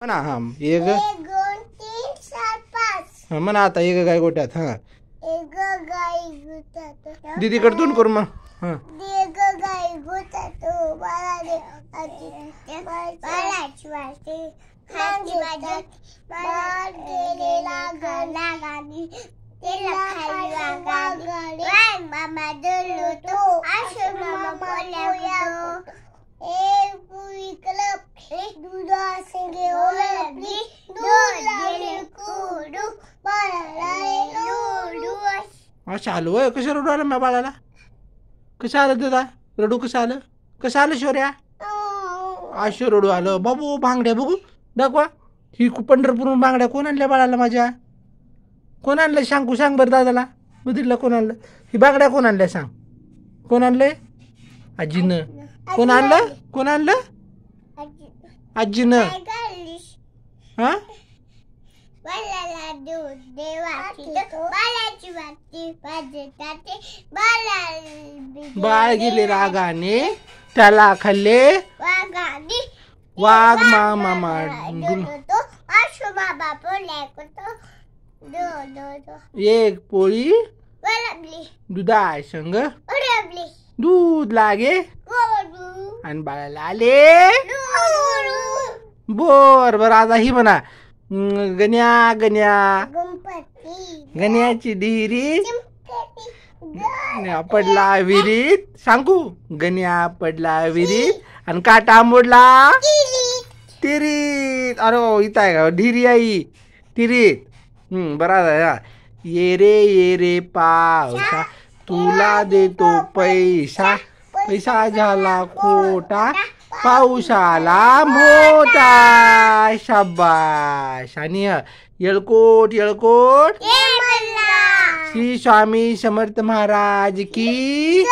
म्हणा. हा एक 1 2 3 4 5. हा म्हणा आता एक गाय गोट्यात. हा एक गाय गोठ्यात. दीदीकडे तोंड करू मग. हा एक गाय गोठ्यात बाळाले बाळाची वाटे खांदी बाजत बाळ गेलेला घरला गाडी तेला खाली वागाडी वाय मामा दलो तो आशो मामा बोलतो एक पुई क्लब दुधा संगे ओलबली दोले कुडू बाळाले लुडू. अच्छा आलो होय. कसं रडू आलं माझ्या बाळाला? कसं आलं दादा रडू? कसं आलं? कसं आलं शौर्या? आशो रडू आलं. बाबू बांगड्या बघू दाखवा. ही पंढरपूरहून बांगड्या कोण आणल्या बाळाला माझ्या? कोण आणलं सांग बरं दादाला. बुद्धीला कोण आणलं? ही बांगड्या कोण आणल्या सांग. कोण आणलंय? आजीनं. कोण आणलं? आजीनं. हा बाळाला दूध देवाची बाळाची वाटी वाजताते बाळा बाळ गेले रागाने त्याला खाल्ले वागाडी वाघ मामा. तो आशो बाबा पोले करतो दो एक पोळी वळबली दुधाय संग उडबली दूध लागे गोडू आणि बाळाला आले बर. आता ही म्हणा गण्या गणपती गण्याची डिहिरी चिमकटी पडला विहिरीत. सांगू गण्या पडला विहिरीत आणि काटा मोडला तिरीत. अरे इथं आहे का ढिरी आई तिरीत. बरा. ये रे पावसा तुला देतो पैसा पैसा झाला खोटा पाऊस आला मोठा. शाबाश. आणि येळकोट श्री स्वामी समर्थ महाराज की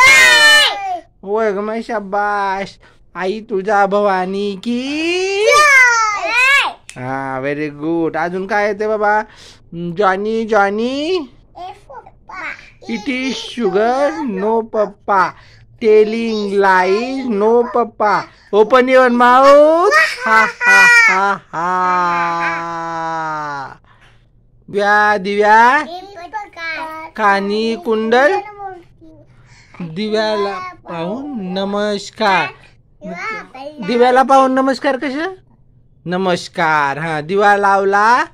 होय ग मग. शाबाश. आई तुळजा भवानी की. हा व्हेरी गुड. अजून काय येते बाबा? Johny it is sugar no papa telling lies no papa open your mouth. हा हा हा हा. दिव्या कानी कुंडल दिव्याला पाहून नमस्कार. दिव्याला पाहून नमस्कार. कसं नमस्कार? हा दिवा लावला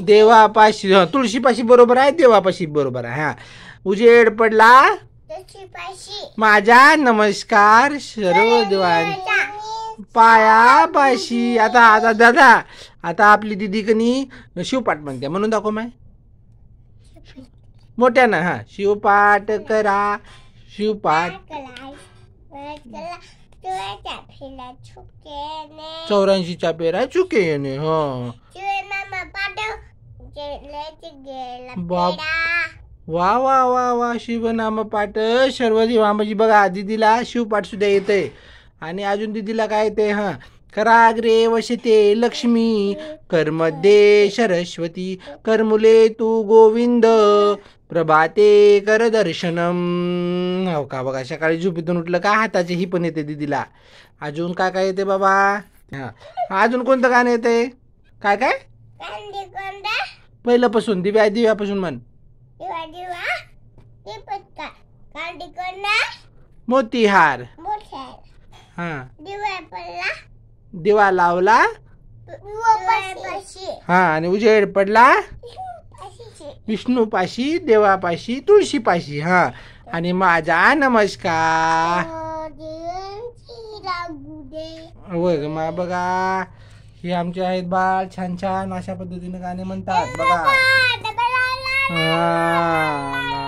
देवापाशी. तुळशीपाशी बरोबर आहे. देवापाशी बरोबर आहे. हा उजेड पडला माझ्या नमस्कार सर्व देवांच्या पायापाशी. आता दादा आता आपली दिदी कनी शिवपाठ म्हणते म्हणून दाखव माय मोठ्यानं. हा शिवपाठ करा. शिवपाठ 84च्या पेरा चुके येणे. हा बाप वा वा वा वा. शिवनाम पाठ सर्व देवांची. बघा दिदीला शिवपाठ सुद्धा येते. आणि अजून दिदीला काय येते? हा कराग्रे वशते लक्ष्मी करमध्ये सरस्वती करमुले तू गोविंद प्रभाते कर दर्शनम. हो का बघा सकाळी झोपेतून उठलं का हाताची ही पण येते दिदीला. अजून काय येते बाबा? हा अजून कोणतं गाणं येते? काय पहिल्यापासून दिव्यापासून म्हण. मोतीहार. हा दिवा लावला हा आणि उजेड पडला विष्णूपाशी देवापाशी तुळशीपाशी. हा आणि माझा नमस्कार. होय मा बघा हे आमचे आहेत बाळ. छान छान अशा पद्धतीने गाणे म्हणतात बघा. हा